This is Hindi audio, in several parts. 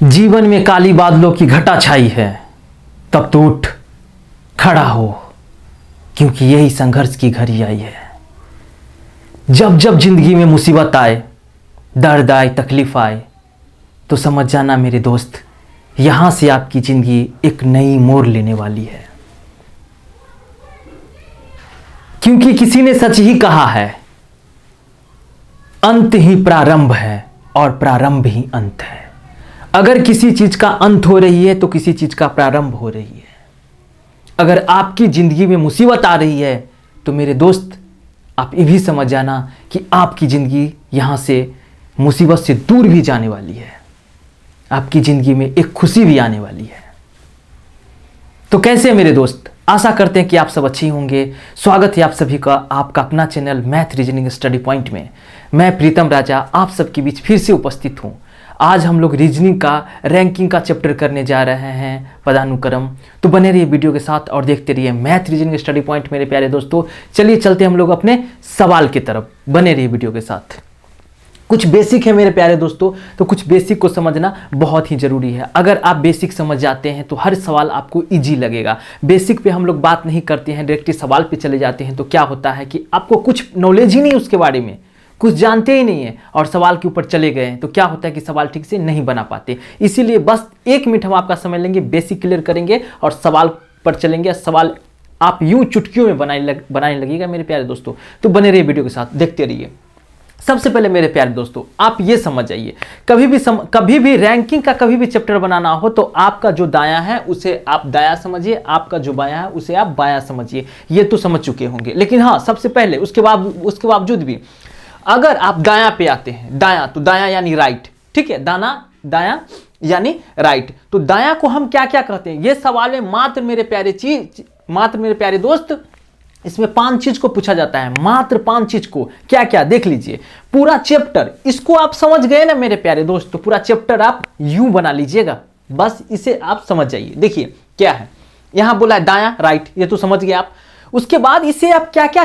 जीवन में काली बादलों की घटा छाई है, तब तो उठ खड़ा हो, क्योंकि यही संघर्ष की घड़ी आई है। जब जब जिंदगी में मुसीबत आए, दर्द आए, तकलीफ आए, तो समझ जाना मेरे दोस्त, यहां से आपकी जिंदगी एक नई मोड़ लेने वाली है। क्योंकि किसी ने सच ही कहा है, अंत ही प्रारंभ है और प्रारंभ ही अंत है। अगर किसी चीज का अंत हो रही है तो किसी चीज का प्रारंभ हो रही है। अगर आपकी जिंदगी में मुसीबत आ रही है तो मेरे दोस्त, आप ये भी समझ जाना कि आपकी जिंदगी यहां से मुसीबत से दूर भी जाने वाली है। आपकी जिंदगी में एक खुशी भी आने वाली है। तो कैसे हैं मेरे दोस्त? आशा करते हैं कि आप सब अच्छे होंगे। स्वागत है आप सभी का आपका अपना channel math reasoning study point में। मैं प्रीतम राजा आप सबके बीच फिर से उपस्थित हूं। आज हम लोग रीजनिंग का रैंकिंग का चैप्टर करने जा रहे हैं, पदानुक्रम। तो बने रहिए वीडियो के साथ और देखते रहिए मैथ रीजनिंग स्टडी पॉइंट मेरे प्यारे दोस्तों। चलिए चलते हम लोग अपने सवाल की तरफ। बने रहिए वीडियो के साथ। कुछ बेसिक है मेरे प्यारे दोस्तों, तो कुछ बेसिक को समझना बहुत ही जरूरी है। अगर आप बेसिक समझ जाते हैं तो हर सवाल आपको इजी लगेगा। बेसिक पे हम लोग बात नहीं करते हैं, डायरेक्टली सवाल पे चले जाते हैं, तो क्या होता है कि आपको कुछ नॉलेज ही नहीं उसके बारे में, कुछ जानते ही नहीं है और सवाल के ऊपर चले गए हैं, तो क्या होता है कि सवाल ठीक से नहीं बना पाते। इसीलिए बस 1 मिनट हम आपका समय लेंगे, बेसिक क्लियर करेंगे और सवाल पर चलेंगे। सवाल आप यूं चुटकियों में बनाने लगेगा मेरे प्यारे दोस्तों। तो बने रहिए वीडियो के साथ, देखते रहिए। सबसे पहले मेरे प्यारे दोस्तों, आप ये समझ जाइए, कभी भी रैंकिंग का कभी भी चैप्टर बनाना हो तो आपका जो दायां है उसे आप दायां समझिए, आपका जो बायां है उसे आप बायां समझिए। ये तो समझ चुके होंगे। लेकिन हाँ, सबसे पहले उसके बावजूद भी अगर आप दायां पे आते हैं, दायां तो दायां यानी राइट, ठीक है, दायां यानी राइट। तो दायां को हम क्या क्या कहते हैं? ये सवाल में मात्र मेरे प्यारे दोस्त, इसमें 5 चीज को पूछा जाता है, मात्र 5 चीज को। क्या क्या देख लीजिए, पूरा चैप्टर इसको आप समझ गए ना मेरे प्यारे दोस्त, तो पूरा चैप्टर आप यूं बना लीजिएगा, बस इसे आप समझ जाइए। देखिए क्या है, यहां बोला है दायां राइट, ये तो समझ गए आप। उसके बाद इसे आप क्या क्या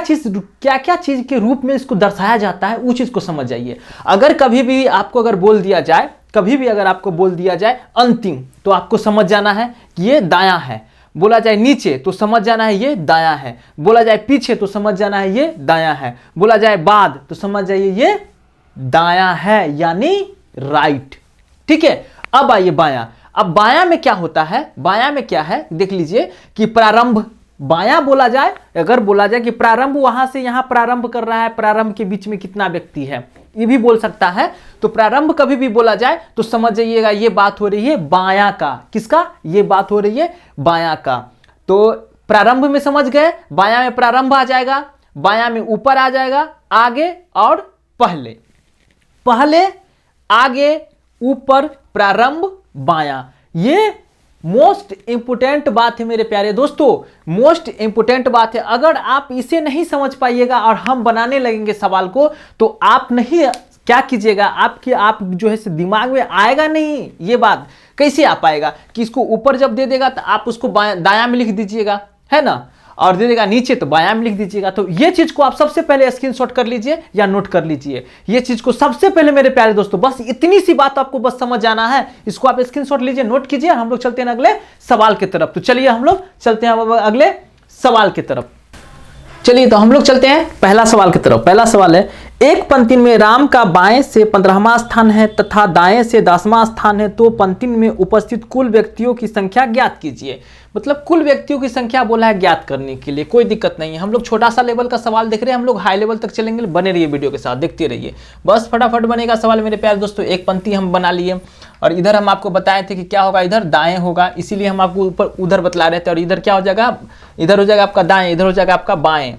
चीज के रूप में इसको दर्शाया जाता है, वो चीज को समझ जाइए। अगर कभी भी आपको बोल दिया जाए, अगर आपको बोल दिया जाए अंतिम, तो आपको समझ जाना है कि ये दायां है। बोला जाए नीचे तो समझ जाना है ये दायां है। बोला जाए पीछे तो समझ जाना है ये दायां है। बोला जाए बाद तो समझ जाइए ये दायां है, यानी राइट, ठीक है। अब आइए बायां। अब बायां में क्या होता है? बायां में क्या है देख लीजिए कि प्रारंभ। बायां बोला जाए, अगर बोला जाए कि प्रारंभ वहां से यहां प्रारंभ कर रहा है, प्रारंभ के बीच में कितना व्यक्ति है, ये भी बोल सकता है। तो प्रारंभ कभी भी बोला जाए तो समझ जाइएगा ये बात हो रही है बायां का। किसका? ये बात हो रही है बायां का। तो प्रारंभ में समझ गए, बायां में प्रारंभ आ जाएगा, बायां में ऊपर आ जाएगा, आगे और पहले आगे ऊपर प्रारंभ बायां। ये मोस्ट इंपोर्टेंट बात है मेरे प्यारे दोस्तों, मोस्ट इंपोर्टेंट बात है। अगर आप इसे नहीं समझ पाइएगा और हम बनाने लगेंगे सवाल को, तो आप नहीं क्या कीजिएगा, आप जो है दिमाग में आएगा नहीं। ये बात कैसे आ पाएगा कि इसको ऊपर जब दे देगा तो आप उसको दायां में लिख दीजिएगा, है ना, और दे देगा नीचे तो बायां में लिख दीजिएगा। तो ये चीज को आप सबसे पहले स्क्रीनशॉट कर लीजिए या नोट कर लीजिए। ये चीज को सबसे पहले मेरे प्यारे दोस्तों, बस इतनी सी बात आपको बस समझ जाना है। इसको आप स्क्रीनशॉट लीजिए, नोट कीजिए। हम लोग चलते हैं अगले सवाल की तरफ। तो चलिए हम लोग चलते हैं अगले सवाल की तरफ। चलिए तो हम लोग चलते हैं पहला सवाल की तरफ। पहला सवाल है, एक पंक्ति में राम का बाएं से 15वां स्थान है तथा दाएं से 10वां स्थान है, तो पंक्ति में उपस्थित कुल व्यक्तियों की संख्या ज्ञात कीजिए। मतलब कुल व्यक्तियों की संख्या बोला है ज्ञात करने के लिए, कोई दिक्कत नहीं है। हम लोग छोटा सा लेवल का सवाल देख रहे हैं, हम लोग हाई लेवल तक चलेंगे। बने रहिए वीडियो के साथ, देखते रहिए, बस फटाफट बनेगा सवाल मेरे प्यारे दोस्तों। एक पंक्ति हम बना लिए और इधर हम आपको बताए थे कि क्या होगा, इधर दाएं होगा, इसीलिए हम आपको ऊपर उधर बतला रहे थे। और इधर क्या हो जाएगा, इधर हो जाएगा आपका दाएं, इधर हो जाएगा आपका बाएं।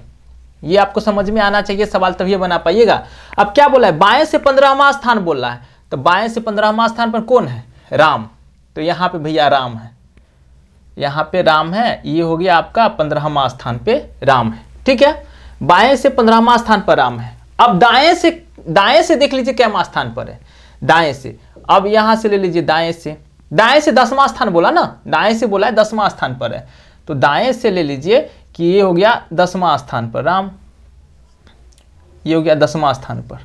ये आपको समझ में आना चाहिए, सवाल तभी बना पाइएगा। अब क्या बोला है, बाएं से 15वां स्थान बोल रहा है, तो बाएं से 15वां स्थान पर कौन है? राम। तो यहाँ पे भैया राम है, यहाँ पे राम है। ये हो गया आपका 15वां स्थान पे राम है, ठीक है। बाएं से 15वां स्थान पर राम है। अब दाएं से देख लीजिए क्या स्थान पर है, दाएं से। अब यहां से ले लीजिए दाएं से 10वां स्थान बोला ना, दाएं से बोला है 10वां स्थान पर है, तो दाएं से ले लीजिए कि ये हो गया 10वां स्थान पर राम, ये हो गया 10वां स्थान पर,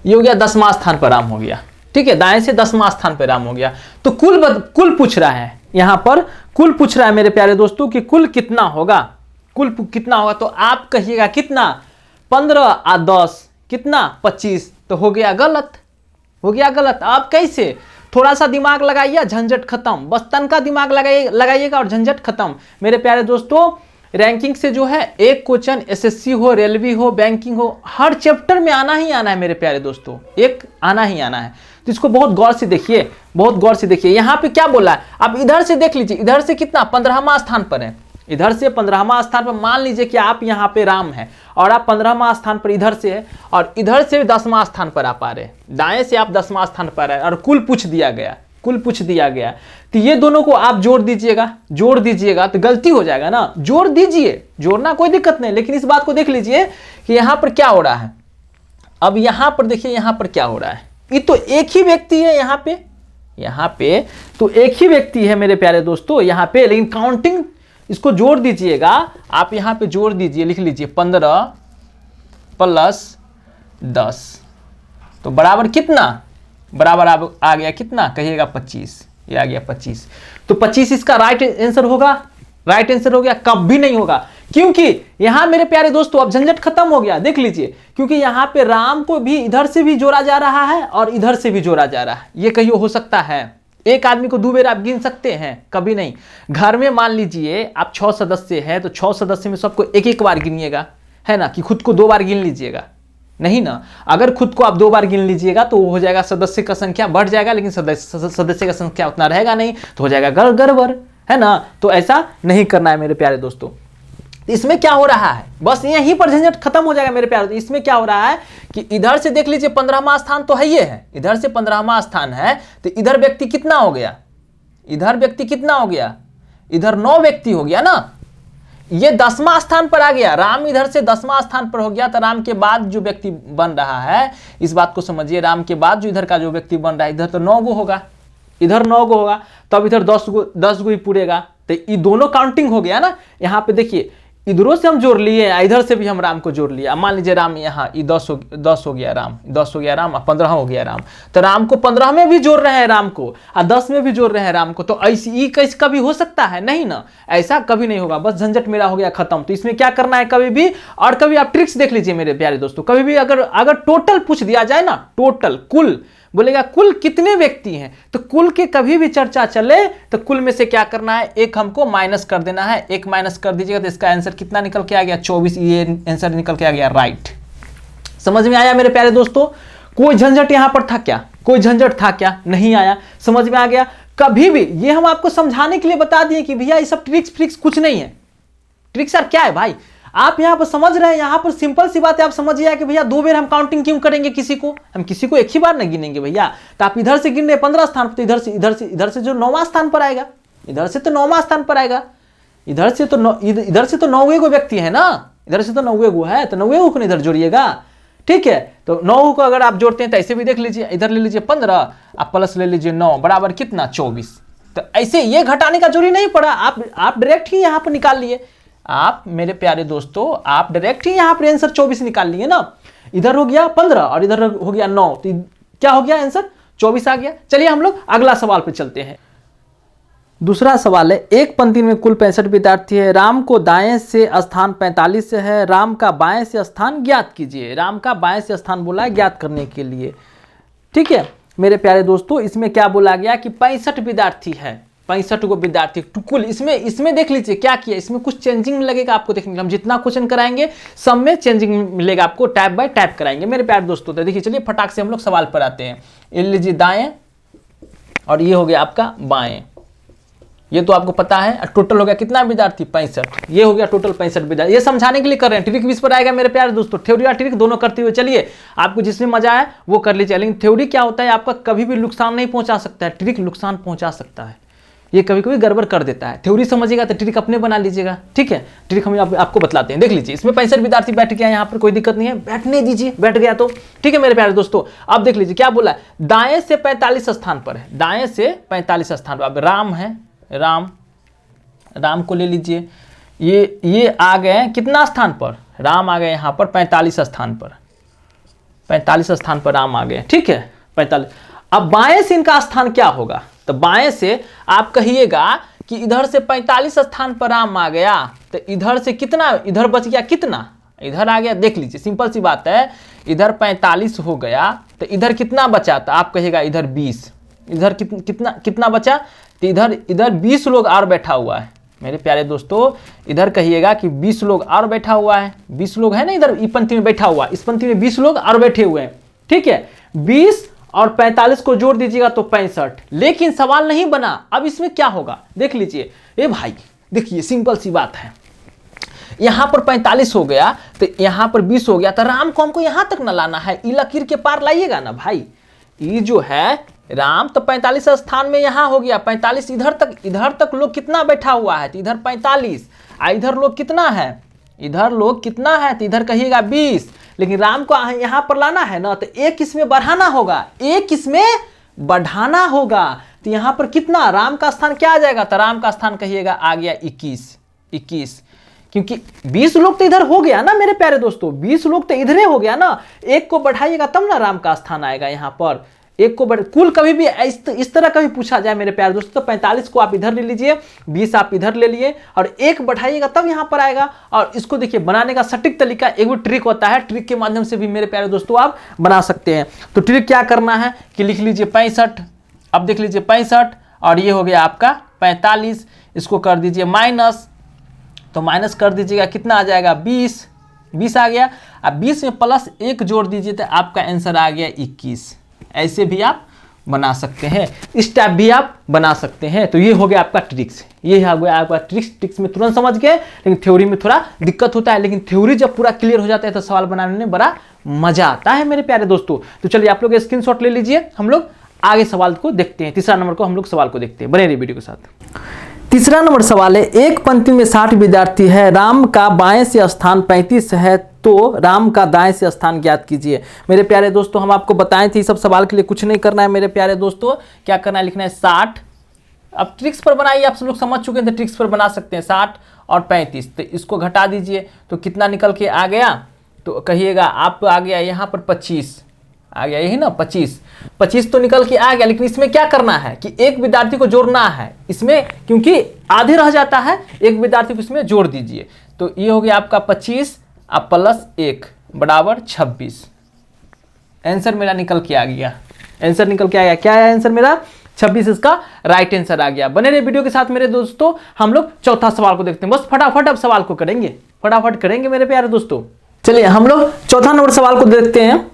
ये हो गया 10वां स्थान पर राम हो गया, ठीक है, दाएं से 10वां स्थान पर राम हो गया। तो कुल पूछ रहा है, यहां पर कुल पूछ रहा है मेरे प्यारे दोस्तों कि कुल कितना होगा, कुल कितना होगा। तो आप कहिएगा कितना, 15 और 10 कितना 25, तो हो गया गलत, हो गया गलत। आप कैसे, थोड़ा सा दिमाग लगाइए, झंझट खत्म, बस तन का दिमाग लगाइएगा और झंझट खत्म। मेरे प्यारे दोस्तों, रैंकिंग से जो है एक क्वेश्चन एसएससी हो, रेलवे हो, बैंकिंग हो, हर चैप्टर में आना ही आना है मेरे प्यारे दोस्तों, एक आना ही आना है। तो इसको बहुत गौर से देखिए, बहुत गौर से देखिए। यहाँ पे क्या बोला है, आप इधर से देख लीजिए, इधर से कितना 15वां स्थान पर है, इधर से 15वां स्थान पर। मान लीजिए कि आप यहाँ पे राम है और आप 15वां स्थान पर इधर से है, और इधर से 10वां स्थान पर आप आ रहे हैं, दाएं से आप 10वां स्थान पर आए, और कुल पूछ दिया गया, कुल पूछ दिया गया। तो ये दोनों को आप जोड़ दीजिएगा, जोड़ दीजिएगा तो गलती हो जाएगा ना, जोड़ दीजिए, जोड़ना कोई दिक्कत नहीं, लेकिन इस बात को देख लीजिए कि यहां पर क्या हो रहा है। अब यहां पर देखिए, यहां पर क्या हो रहा है, ये तो एक ही व्यक्ति है यहां पे तो एक ही व्यक्ति है मेरे प्यारे दोस्तों यहां पे, लेकिन काउंटिंग इसको जोड़ दीजिएगा आप, यहां पे जोड़ दीजिए, लिख लीजिए 15 + 10 तो बराबर कितना, बराबर आ गया कितना, कहिएगा 25, ये आ गया 25। तो 25 इसका राइट आंसर होगा, राइट आंसर हो गया, कभी नहीं होगा, क्योंकि यहां मेरे प्यारे दोस्तों अब झंझट खत्म हो गया, देख लीजिए, क्योंकि यहां पे राम को भी इधर से भी जोड़ा जा रहा है और इधर से भी जोड़ा जा रहा है। ये कहियो हो सकता है, एक आदमी को 2 बेर आप गिन सकते हैं, कभी नहीं। घर में मान लीजिए आप 6 सदस्य हैं, तो 6 सदस्य में सबको एक एक बार गिनिएगा, है ना, कि खुद को 2 बार गिन लीजिएगा, नहीं ना। अगर खुद को आप 2 बार गिन लीजिएगा तो हो जाएगा, सदस्य का संख्या बढ़ जाएगा, लेकिन सदस्य का संख्या उतना रहेगा नहीं, तो हो जाएगा गड़बड़, है ना। तो ऐसा नहीं करना है मेरे प्यारे दोस्तों। इसमें क्या हो रहा है, बस यहीं पर झंझट खत्म हो जाएगा मेरे प्यारे। इसमें क्या हो रहा है कि इधर से देख लीजिए 15वां स्थान तो है, ये है, इधर से 15वां स्थान है, तो इधर व्यक्ति कितना हो गया, इधर व्यक्ति कितना हो गया, इधर 9 व्यक्ति हो गया ना। ये 10वां स्थान पर आ गया, राम इधर से 10वां स्थान पर हो गया, तो राम के बाद जो व्यक्ति बन रहा है, इस बात को समझिए, राम के बाद जो इधर का जो व्यक्ति बन रहा है, इधर तो 9 गो होगा, इधर 9 गो होगा, तब इधर 10 गो ही पूरेगा। तो ये दोनों काउंटिंग हो गया ना। यहाँ पे देखिए, इधरों से हम जोड़ लिए, इधर से भी हम राम को जोड़ लिया। मान लीजिए राम यहाँ 10 हो गया राम, 10 हो गया राम, 15 हो गया राम, तो राम को 15 में भी जोड़ रहे हैं राम को, और 10 में भी जोड़ रहे हैं राम को। तो ऐसी कैसे कभी हो सकता है, नहीं ना, ऐसा कभी नहीं होगा। बस झंझट मेरा हो गया खत्म। तो इसमें क्या करना है कभी भी, और कभी आप ट्रिक्स देख लीजिए मेरे प्यारे दोस्तों, कभी भी अगर टोटल पूछ दिया जाए ना, टोटल कुल बोलेगा कुल कितने व्यक्ति हैं, तो कुल के कभी भी चर्चा चले तो कुल में से क्या करना है, एक हमको माइनस कर देना है, एक माइनस कर दीजिएगा तो इसका आंसर कितना निकल के आ गया, 24। ये आंसर निकल के आ गया राइट। समझ में आया मेरे प्यारे दोस्तों, कोई झंझट यहां पर था क्या, कोई झंझट था क्या, नहीं आया, समझ में आ गया। कभी भी ये हम आपको समझाने के लिए बता दिए कि भैया ये सब ट्रिक्स कुछ नहीं है। ट्रिक्स यार क्या है भाई, आप यहां पर समझ रहे हैं, यहां पर सिंपल सी बात है, आप समझिए कि भैया 2 बार हम काउंटिंग क्यों करेंगे, किसी को हम किसी को एक ही बार नहीं गिनेंगे भैया। तो आप इधर से गिन रहे 15 स्थान पर, तो इधर से जो 9वां स्थान पर आएगा, इधर से तो 9वां स्थान पर आएगा, इधर से तो 9वें को व्यक्ति है ना, इधर से तो 9वें को है, तो 9वें को इधर जोड़िएगा, ठीक है। तो 9 को अगर आप जोड़ते हैं तो ऐसे भी देख लीजिए, इधर ले लीजिए 15, आप प्लस ले लीजिए 9, बराबर कितना 24। तो ऐसे ये घटाने का जरूरी नहीं पड़ा, आप डायरेक्ट ही यहां पर निकाल लिए। आप मेरे प्यारे दोस्तों, आप डायरेक्ट ही यहां पर आंसर 24 निकाल लिए ना, इधर हो गया 15 और इधर हो गया 9, तो क्या हो गया आंसर 24 आ गया। चलिए हम लोग अगला सवाल पे चलते हैं। दूसरा सवाल है, एक पंक्ति में कुल 65 विद्यार्थी है, राम को दाएं से स्थान 45 से है, राम का बाएं से स्थान ज्ञात कीजिए। राम का बाएं से स्थान बोला है ज्ञात करने के लिए, ठीक है मेरे प्यारे दोस्तों। इसमें क्या बोला गया कि 65 विद्यार्थी है, 65 को विद्यार्थी कुल। इसमें देख लीजिए क्या किया, इसमें कुछ चेंजिंग लगेगा आपको देखने के लिए। हम जितना क्वेश्चन कराएंगे सब में चेंजिंग मिलेगा आपको, टाइप बाय टाइप कराएंगे मेरे प्यारे दोस्तों। तो देखिए चलिए फटाक से हम लोग सवाल पर आते हैं। ये लीजिए दाएं और ये हो गया आपका बाएं, ये तो आपको पता है। टोटल हो गया कितना विद्यार्थी 65, ये हो गया टोटल 65 विद्यार्थी। ये समझाने के लिए कर रहे हैं, ट्रिक भी इस पर आएगा मेरे प्यारे दोस्तों, थ्योरी और ट्रिक दोनों करते हुए चलिए। आपको जिसमें मजा आए वो कर लीजिए, लेकिन थ्योरी क्या होता है आपका कभी भी नुकसान नहीं पहुंचा सकता है, ट्रिक नुकसान पहुंचा सकता है, ये कभी कभी गड़बड़ कर देता है। थ्योरी समझिएगा तो ट्रिक अपने बना लीजिएगा, ठीक है। ट्रिक हम आपको बतलाते हैं, देख लीजिए। इसमें 65 विद्यार्थी बैठ गया, यहाँ पर कोई दिक्कत नहीं है, बैठने दीजिए, बैठ गया तो ठीक है मेरे प्यारे दोस्तों। अब देख लीजिए क्या बोला है, दाएं से 45 स्थान पर है, दाएं से 45 स्थान पर। अब राम है, राम को ले लीजिए, ये आ गए कितना स्थान पर, राम आ गए यहाँ पर 45 स्थान पर, 45 स्थान पर राम आ गए, ठीक है 45। अब बाएं से इनका स्थान क्या होगा, तो बाएं से आप कहिएगा कि इधर से 45 स्थान पर राम आ गया, तो इधर से कितना, इधर बच गया कितना, इधर आ गया, देख लीजिए सिंपल सी बात है, इधर 45 हो गया तो इधर कितना बचा, तो आप कहिएगा इधर 20, इधर कितना बचा, तो इधर 20 लोग और बैठा हुआ है मेरे प्यारे दोस्तों, इधर कहिएगा कि 20 लोग और बैठा हुआ है, 20 लोग है ना इधर इस पंक्ति में बैठा हुआ, इस पंक्ति में 20 लोग और बैठे हुए हैं, ठीक है। 20 और 45 को जोड़ दीजिएगा तो 65, लेकिन सवाल नहीं बना। अब इसमें क्या होगा देख लीजिए, ए भाई देखिए सिंपल सी बात है, यहां पर 45 हो गया तो यहां पर 20 हो गया, तो राम को हमको यहां तक ना लाना है, ई लकीर के पार लाइएगा ना भाई, ये जो है राम तो 45 स्थान में यहां हो गया, 45 इधर तक लोग कितना बैठा हुआ है, तो इधर 45, इधर लोग कितना है, इधर लोग कितना है, तो इधर कहिएगा 20, लेकिन राम को यहां पर लाना है ना, तो एक इसमें बढ़ाना होगा, एक इसमें बढ़ाना होगा, तो यहां पर कितना राम का स्थान क्या आ जाएगा, तो राम का स्थान कहिएगा आ गया 21, क्योंकि 20 लोग तो इधर हो गया ना मेरे प्यारे दोस्तों, 20 लोग तो इधर हो गया ना, एक को बढ़ाइएगा तब ना राम का स्थान आएगा यहां पर, एक को कुल कभी भी इस तरह कभी पूछा जाए मेरे प्यारे दोस्तों, तो 45 को आप इधर ले लीजिए, 20 आप इधर ले लिए और एक बढ़ाइएगा तब यहां पर आएगा। और इसको देखिए बनाने का सटीक तरीका, एक भी ट्रिक होता है, ट्रिक के माध्यम से भी मेरे प्यारे दोस्तों आप बना सकते हैं। तो ट्रिक क्या करना है कि लिख लीजिए 65, अब देख लीजिए 65 और ये हो गया आपका 45, इसको कर दीजिए माइनस, तो माइनस कर दीजिएगा कितना आ जाएगा 20 आ गया, अब 20 में प्लस 1 जोड़ दीजिए तो आपका आंसर आ गया 21। ऐसे भी आप बना सकते हैं, इस टाइप भी आप बना सकते हैं। तो ये हो गया आपका ट्रिक्स, ये हो गया आपका ट्रिक्स में तुरंत समझ गए, लेकिन थ्योरी में थोड़ा दिक्कत होता है, लेकिन थ्योरी जब पूरा क्लियर हो जाता है तो सवाल बनाने में बड़ा मजा आता है मेरे प्यारे दोस्तों। तो चलिए आप लोग स्क्रीनशॉट ले लीजिए, हम लोग आगे सवाल को देखते हैं, तीसरा नंबर को हम लोग सवाल को देखते हैं, बने रहिए वीडियो के साथ। तीसरा नंबर सवाल है, एक पंक्ति में 60 विद्यार्थी है, राम का बाएं से स्थान 35 है, तो राम का दाएं से स्थान ज्ञात कीजिए। मेरे प्यारे दोस्तों हम आपको बताएं थे, सब सवाल के लिए कुछ नहीं करना है मेरे प्यारे दोस्तों, क्या करना है लिखना है 60, अब ट्रिक्स पर बनाइए, आप सब लोग समझ चुके हैं तो ट्रिक्स पर बना सकते हैं, 60 और 35, तो इसको घटा दीजिए तो कितना निकल के आ गया, तो कहिएगा आप आ गया यहाँ पर 25 आ गया, यही ना 25 तो निकल के आ गया, लेकिन इसमें क्या करना है कि एक विद्यार्थी को जोड़ना है इसमें, क्योंकि आधे रह जाता है, एक विद्यार्थी को इसमें जोड़ दीजिए, तो ये हो गया आपका 25 अब प्लस 1 बराबर 26। आंसर मेरा निकल के आ गया, आंसर निकल के आ गया, क्या है आंसर मेरा 26, इसका राइट आंसर आ गया। बने रहे वीडियो के साथ मेरे दोस्तों, हम लोग चौथा सवाल को देखते हैं, बस फटाफट अब सवाल को करेंगे, फटाफट करेंगे मेरे प्यारे दोस्तों। चलिए हम लोग चौथा नंबर सवाल को देखते हैं।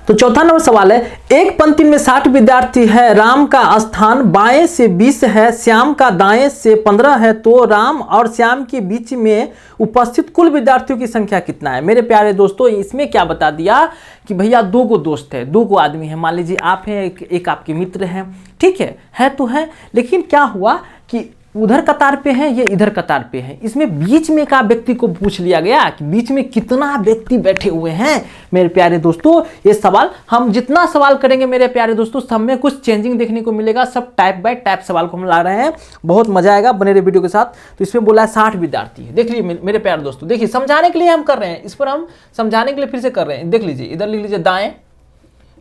तो चौथा नंबर सवाल है, एक पंक्ति में 60 विद्यार्थी है, राम का स्थान बाएं से 20 है, श्याम का दाएं से 15 है, तो राम और श्याम के बीच में उपस्थित कुल विद्यार्थियों की संख्या कितना है। मेरे प्यारे दोस्तों इसमें क्या बता दिया कि भैया 2 गो दोस्त है, 2 गो आदमी है, मान लीजिए आप हैं, एक आपके मित्र हैं, ठीक है तो है, लेकिन क्या हुआ कि उधर कतार पे है, ये इधर कतार पे है, इसमें बीच में का व्यक्ति को पूछ लिया गया कि बीच में कितना व्यक्ति बैठे हुए हैं। मेरे प्यारे दोस्तों ये सवाल हम जितना सवाल करेंगे मेरे प्यारे दोस्तों, सब में कुछ चेंजिंग देखने को मिलेगा, सब टाइप बाय टाइप सवाल को हम ला रहे हैं, बहुत मजा आएगा, बने रहे वीडियो के साथ। तो इसमें बोला है 60 विद्यार्थी है, देख लीजिए मेरे प्यारे दोस्तों, देखिए समझाने के लिए हम कर रहे हैं, इस पर हम समझाने के लिए फिर से कर रहे हैं, देख लीजिए इधर लिख लीजिए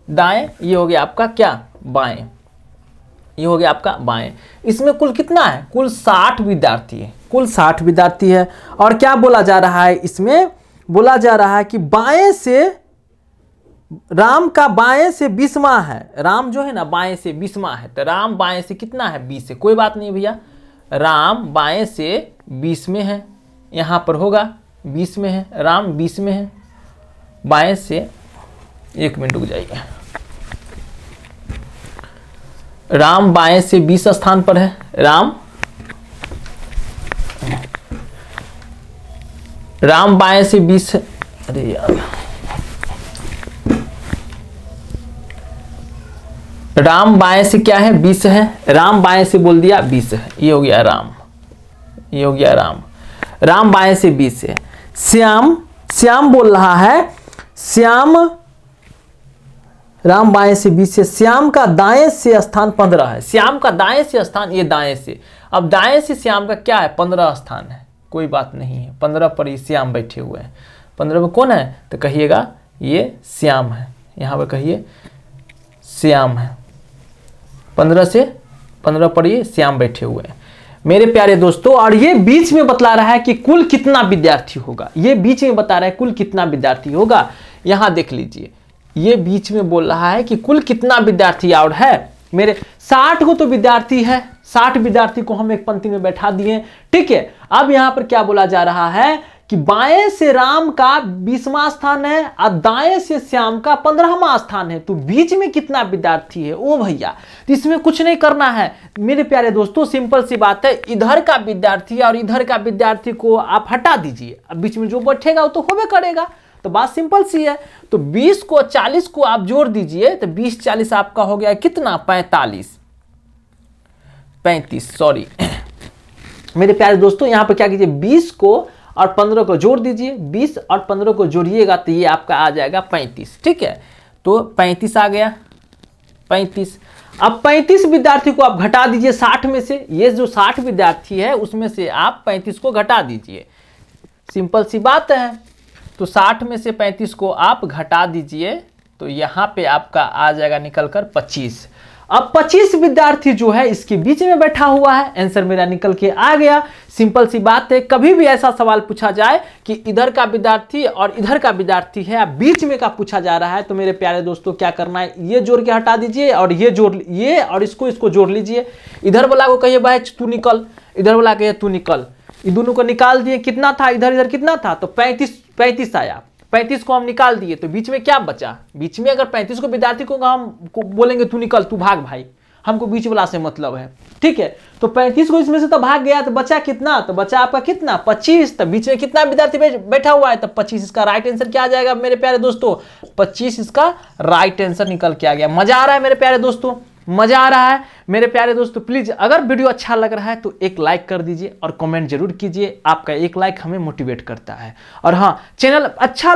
दाएं, ये हो गया आपका क्या बाएं, ये हो गया आपका बाएं, इसमें कुल कितना है, कुल 60 विद्यार्थी है, कुल 60 विद्यार्थी है। और क्या बोला जा रहा है, इसमें बोला जा रहा है कि बाएं से राम का बाएं से 20वां है, राम जो है ना बाएं से 20वां है, तो राम बाएं से कितना है 20 है, कोई बात नहीं भैया, राम बाएं से 20 में है, यहां पर होगा 20 में है, राम 20 में है, बाएं से 1 मिनट रुक जाइए, राम बाएं से 20 स्थान पर है, राम बाएं से 20, अरे यार राम बाएं से क्या है 20 है, राम बाएं से बोल दिया 20 है, ये हो गया राम, ये हो गया राम बाएं से 20 है। श्याम बोल रहा है, राम बाएं से 20 से, श्याम का दाएं से स्थान 15 है, श्याम का दाएं से स्थान, ये दाएं से, अब दाएं से श्याम का क्या है 15 स्थान है, कोई बात नहीं है, 15 पर ही श्याम बैठे हुए हैं, 15 में कौन है, तो कहिएगा ये श्याम है, यहाँ पर कहिए श्याम है। 15 से 15 पर ये श्याम बैठे हुए हैं मेरे प्यारे दोस्तों। और ये बीच में बतला रहा है कि कुल कितना विद्यार्थी होगा, ये बीच में बता रहा है कुल कितना विद्यार्थी होगा। यहां देख लीजिए, ये बीच में बोल रहा है कि कुल कितना विद्यार्थी और है मेरे 60 को तो विद्यार्थी है, 60 विद्यार्थी को हम एक पंक्ति में बैठा दिए, ठीक है। अब यहां पर क्या बोला जा रहा है कि बाएं से राम का 20वां स्थान है और दाएं से श्याम का 15वां स्थान है, तो बीच में कितना विद्यार्थी है ओ भैया। तो इसमें कुछ नहीं करना है मेरे प्यारे दोस्तों, सिंपल सी बात है, इधर का विद्यार्थी और इधर का विद्यार्थी को आप हटा दीजिए, अब बीच में जो बैठेगा वो तो होबे करेगा, तो बात सिंपल सी है। तो 20 को 40 को आप जोड़ दीजिए तो 20 40 आपका हो गया कितना 35 सॉरी मेरे प्यारे दोस्तों। यहां पर क्या कीजिए 20 को और 15 को जोड़ दीजिए, 20 और 15 को जोड़िएगा तो ये आपका आ जाएगा 35, ठीक है। तो 35 आ गया 35। अब 35 विद्यार्थी को आप घटा दीजिए 60 में से, ये जो 60 विद्यार्थी है उसमें से आप 35 को घटा दीजिए, सिंपल सी बात है। तो 60 में से 35 को आप घटा दीजिए तो यहाँ पे आपका आ जाएगा निकल कर 25। अब 25 विद्यार्थी जो है इसके बीच में बैठा हुआ है, आंसर मेरा निकल के आ गया। सिंपल सी बात है, कभी भी ऐसा सवाल पूछा जाए कि इधर का विद्यार्थी और इधर का विद्यार्थी है, अब बीच में का पूछा जा रहा है, तो मेरे प्यारे दोस्तों क्या करना है, ये जोड़ के हटा दीजिए और ये और इसको जोड़ लीजिए। इधर वाला को कहिए भाई तू निकल, इधर वाला कहिए तू निकल, ये दोनों को निकाल दिए, कितना था इधर इधर कितना था, तो 35 आया। 35 को हम निकाल दिए तो बीच में क्या बचा, बीच में अगर 35 को विद्यार्थी को हम बोलेंगे तू निकल तू भाग भाई, हमको बीच वाला से मतलब है, ठीक है। तो 35 को इसमें से तो भाग गया तो बचा कितना, तो बचा आपका कितना 25। तो बीच में कितना विद्यार्थी बैठा हुआ है, तो 25 इसका राइट आंसर क्या आ जाएगा मेरे प्यारे दोस्तों, 25 इसका राइट आंसर निकल के आ गया। मजा आ रहा है मेरे प्यारे दोस्तों, मजा आ रहा है मेरे प्यारे दोस्तों। प्लीज अगर वीडियो अच्छा लग रहा है तो एक लाइक कर दीजिए और कमेंट जरूर कीजिए, आपका एक लाइक हमें मोटिवेट करता है। और हाँ, चैनल अच्छा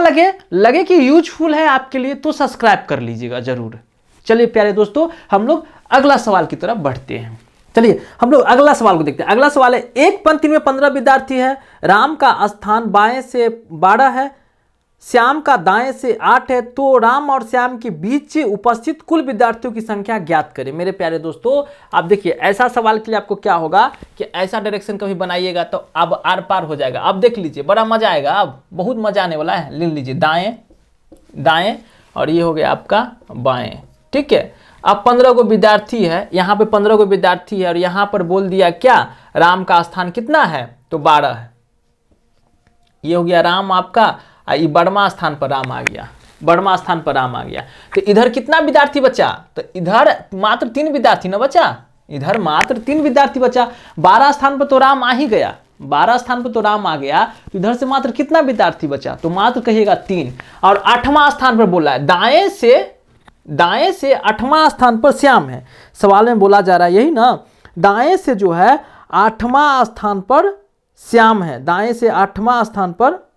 लगे कि यूजफुल है आपके लिए तो सब्सक्राइब कर लीजिएगा जरूर। चलिए प्यारे दोस्तों, हम लोग अगला सवाल की तरफ बढ़ते हैं। चलिए हम लोग अगला सवाल को देखते हैं। अगला सवाल है, एक पंक्ति में 15 विद्यार्थी है, राम का स्थान बाएं से 12 है, श्याम का दाएं से 8 है, तो राम और श्याम के बीच उपस्थित कुल विद्यार्थियों की संख्या ज्ञात करें। मेरे प्यारे दोस्तों आप देखिए, ऐसा सवाल के लिए आपको क्या होगा कि ऐसा डायरेक्शन कभी बनाइएगा तो अब आर पार हो जाएगा। अब देख लीजिए, बड़ा मजा आएगा, अब बहुत मजा आने वाला है। ले लीजिए दाएं और ये हो गया आपका बाएं, ठीक है। अब 15 को विद्यार्थी है, यहाँ पे 15 को विद्यार्थी है और यहाँ पर बोल दिया क्या, राम का स्थान कितना है, तो 12 है। ये हो गया राम आपका, ये 12वां स्थान पर राम आ गया, 12वां स्थान पर राम आ गया। तो इधर कितना विद्यार्थी बचा, तो इधर मात्र 3 विद्यार्थी ना बचा, इधर मात्र 3 विद्यार्थी बचा। 12 स्थान पर तो राम आ ही गया, 12 स्थान पर तो राम आ गया, तो इधर से मात्र कितना विद्यार्थी बचा, तो मात्र कहिएगा 3। और 8वां स्थान पर बोला है, दाएं से 8वां स्थान पर श्याम है। सवाल में बोला जा रहा है यही ना, दाएं से जो है 8वां स्थान पर श्याम है, दाएं से 8वां स्थान पर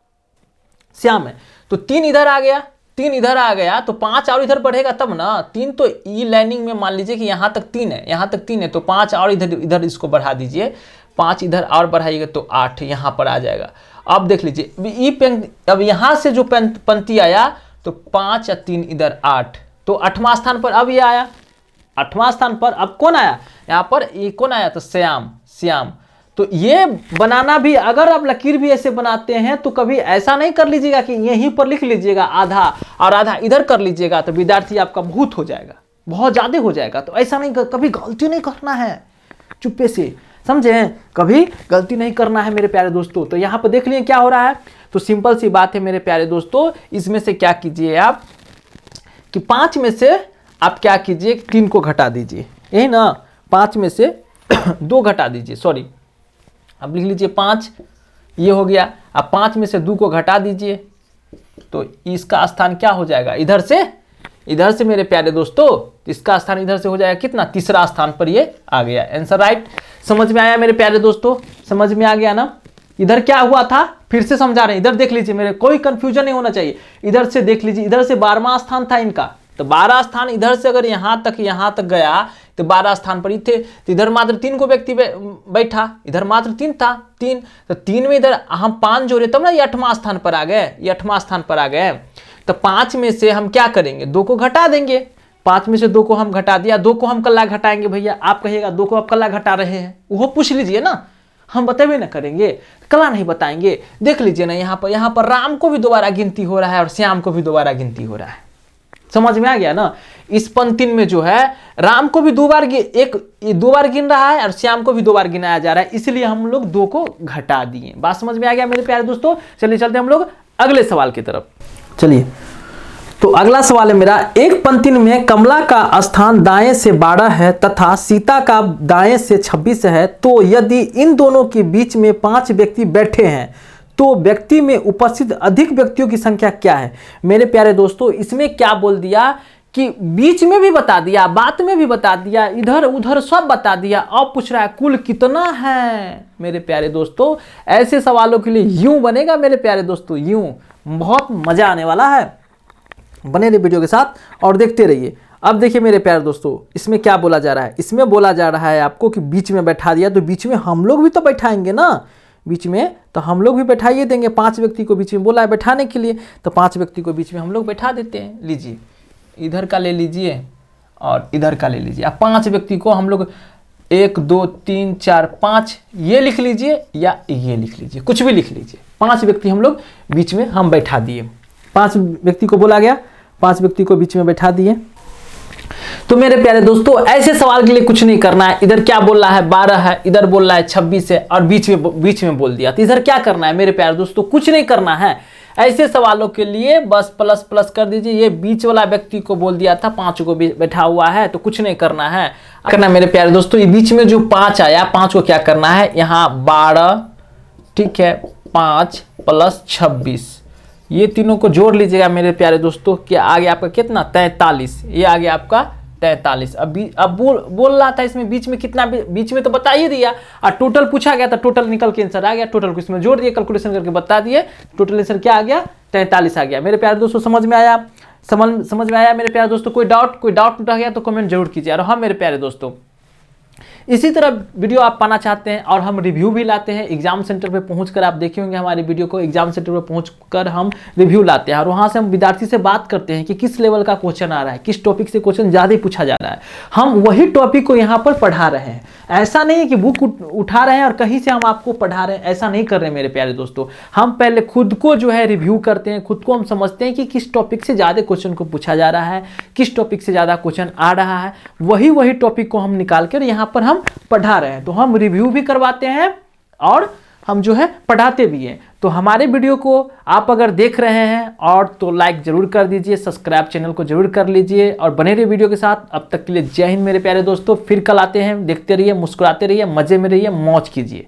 श्याम है। तो 3 इधर आ गया, 3 इधर आ गया, तो 5 और इधर बढ़ेगा तब ना। 3 तो ई लाइनिंग में मान लीजिए कि यहां तक 3 है, यहां तक 3 है, तो 5 और इधर इसको बढ़ा दीजिए, 5 इधर और बढ़ाइएगा तो 8 यहां पर आ जाएगा। अब देख लीजिए, अब यहां से जो पंक्ति आया तो 5 और 3 इधर 8, तो 8वां स्थान पर अब ये आया, 8वां स्थान पर अब कौन आया, यहां पर ये कौन आया, तो श्याम। तो ये बनाना भी, अगर आप लकीर भी ऐसे बनाते हैं तो कभी ऐसा नहीं कर लीजिएगा कि यहीं पर लिख लीजिएगा आधा और आधा इधर कर लीजिएगा, तो विद्यार्थी आपका बहुत हो जाएगा, बहुत ज्यादा हो जाएगा। तो ऐसा नहीं, कभी गलती नहीं करना है, चुप्पे से, समझे, कभी गलती नहीं करना है मेरे प्यारे दोस्तों। तो यहाँ पर देख लिए क्या हो रहा है, तो सिंपल सी बात है मेरे प्यारे दोस्तों, इसमें से क्या कीजिए आप कि 5 में से आप क्या कीजिए, 3 को घटा दीजिए, यही ना, 5 में से 2 घटा दीजिए, सॉरी, अब लिख लीजिए 5, ये हो गया। अब 5 में से 2 को घटा दीजिए तो इसका स्थान क्या हो जाएगा, इधर से मेरे प्यारे दोस्तों, इसका स्थान इधर से हो जाएगा कितना, 3रा स्थान पर ये आ गया। Answer right. समझ में आया मेरे प्यारे दोस्तों, समझ में आ गया ना। इधर क्या हुआ था फिर से समझा रहे हैं, इधर देख लीजिए, मेरे कोई कंफ्यूजन नहीं होना चाहिए। इधर से देख लीजिए, इधर से 12वां स्थान था इनका, तो 12 स्थान इधर से अगर यहां तक गया तो 12 स्थान पर ही थे, तो इधर मात्र 3 को व्यक्ति बैठा, इधर मात्र 3 था, 3, तो 3 में इधर हम 5 जोड़े तब ना ये 8वां स्थान पर आ गए, ये 8वां स्थान पर आ गए। तो 5 में से हम क्या करेंगे, 2 को घटा देंगे, 5 में से 2 को हम घटा दिया, 2 को हम कल्ला घटाएंगे भैया, आप कहिएगा 2 को आप कल्ला घटा रहे हैं, वो पूछ लीजिए ना, हम बतावे ना करेंगे, कला नहीं बताएंगे। देख लीजिए ना, यहाँ पर राम को भी दोबारा गिनती हो रहा है और श्याम को भी दोबारा गिनती हो रहा है। समझ में आ गया ना। इस पंक्ति में जो है राम को भी 2 बार गिन रहा है और श्याम को भी 2 बार गिनाया जा रहा है, इसलिए हम लोग 2 को घटा दिए। बात समझ में आ गया मेरे प्यारे दोस्तों। चलिए चलते हम लोग अगले सवाल की तरफ। चलिए, तो अगला सवाल है मेरा, एक पंक्ति में कमला का स्थान दाएं से 12 है तथा सीता का दाएं से 26 है, तो यदि इन दोनों के बीच में 5 व्यक्ति बैठे हैं तो व्यक्ति में उपस्थित अधिक व्यक्तियों की संख्या क्या है। मेरे प्यारे दोस्तों, इसमें क्या बोल दिया कि बीच में भी बता दिया, बात में भी बता दिया, इधर उधर सब बता दिया, अब पूछ रहा है कुल कितना है। मेरे प्यारे दोस्तों, ऐसे सवालों के लिए यूं बनेगा मेरे प्यारे दोस्तों, यूं बहुत मजा आने वाला है। बने रहिए वीडियो के साथ और देखते रहिए। अब देखिए मेरे प्यारे दोस्तों, इसमें क्या बोला जा रहा है। इसमें बोला जा रहा है आपको कि बीच में बैठा दिया, तो बीच में हम लोग भी तो बैठाएंगे ना, बीच में तो हम लोग भी बैठाइए देंगे। 5 व्यक्ति को बीच में बोला है बैठाने के लिए, तो 5 व्यक्ति को बीच में हम लोग बैठा देते हैं। लीजिए, इधर का ले लीजिए और इधर का ले लीजिए। अब 5 व्यक्ति को हम लोग 1 2 3 4 5 ये लिख लीजिए या ये लिख लीजिए, कुछ भी लिख लीजिए। 5 व्यक्ति हम लोग बीच में हम बैठा दिए। 5 व्यक्ति को बोला गया, 5 व्यक्ति को बीच में बैठा दिए। तो मेरे प्यारे दोस्तों, ऐसे सवाल के लिए कुछ नहीं करना है। इधर क्या बोल रहा है 12 है, इधर बोल रहा है 26 है और बीच में बोल दिया, तो इधर क्या करना है मेरे प्यारे दोस्तों, कुछ नहीं करना है। ऐसे सवालों के लिए बस प्लस प्लस कर दीजिए। ये बीच वाला व्यक्ति को बोल दिया था 5 को बैठा हुआ है, तो कुछ नहीं करना है। करना मेरे प्यारे दोस्तों, ये बीच में जो 5 आया, 5 को क्या करना है, यहाँ 12, ठीक है, 5 + 26, ये तीनों को जोड़ लीजिएगा मेरे प्यारे दोस्तों। क्या आ गया आपका कितना, 43। ये आ गया आपका 43। अब बोल रहा था इसमें बीच में कितना, बीच में तो बता ही दिया और टोटल पूछा गया था, टोटल निकल के आंसर आ गया। टोटल को इसमें जोड़ दिए, कैलकुलेशन करके बता दिए, टोटल आंसर क्या आ गया, 43 आ गया। मेरे प्यारे दोस्तों, समझ में आया, समझ में आया मेरे प्यारे दोस्तों। कोई डाउट रह गया तो कमेंट जरूर कीजिए। और हाँ मेरे प्यारे दोस्तों, इसी तरह वीडियो आप पाना चाहते हैं और हम रिव्यू भी लाते हैं। एग्जाम सेंटर पे पहुंचकर आप देखे होंगे हमारे वीडियो को, एग्जाम सेंटर पे पहुंचकर हम रिव्यू लाते हैं और वहां से हम विद्यार्थी से बात करते हैं कि किस लेवल का क्वेश्चन आ रहा है, किस टॉपिक से क्वेश्चन ज़्यादा पूछा जा रहा है। हम वही टॉपिक को यहाँ पर पढ़ा रहे हैं। ऐसा नहीं है कि बुक उठा रहे हैं और कहीं से हम आपको पढ़ा रहे हैं, ऐसा नहीं कर रहे हैं मेरे प्यारे दोस्तों। हम पहले खुद को जो है रिव्यू करते हैं, खुद को हम समझते हैं कि किस टॉपिक से ज़्यादा क्वेश्चन को पूछा जा रहा है, किस टॉपिक से ज़्यादा क्वेश्चन आ रहा है, वही टॉपिक को हम निकाल कर यहाँ पर हम पढ़ा रहे हैं। तो हम रिव्यू भी करवाते हैं और हम जो है पढ़ाते भी हैं। तो हमारे वीडियो को आप अगर देख रहे हैं और तो लाइक जरूर कर दीजिए, सब्सक्राइब चैनल को जरूर कर लीजिए और बने रहिए वीडियो के साथ। अब तक के लिए जय हिंद मेरे प्यारे दोस्तों। फिर कल आते हैं, देखते रहिए, मुस्कुराते रहिए, मजे में रहिए, मौज कीजिए।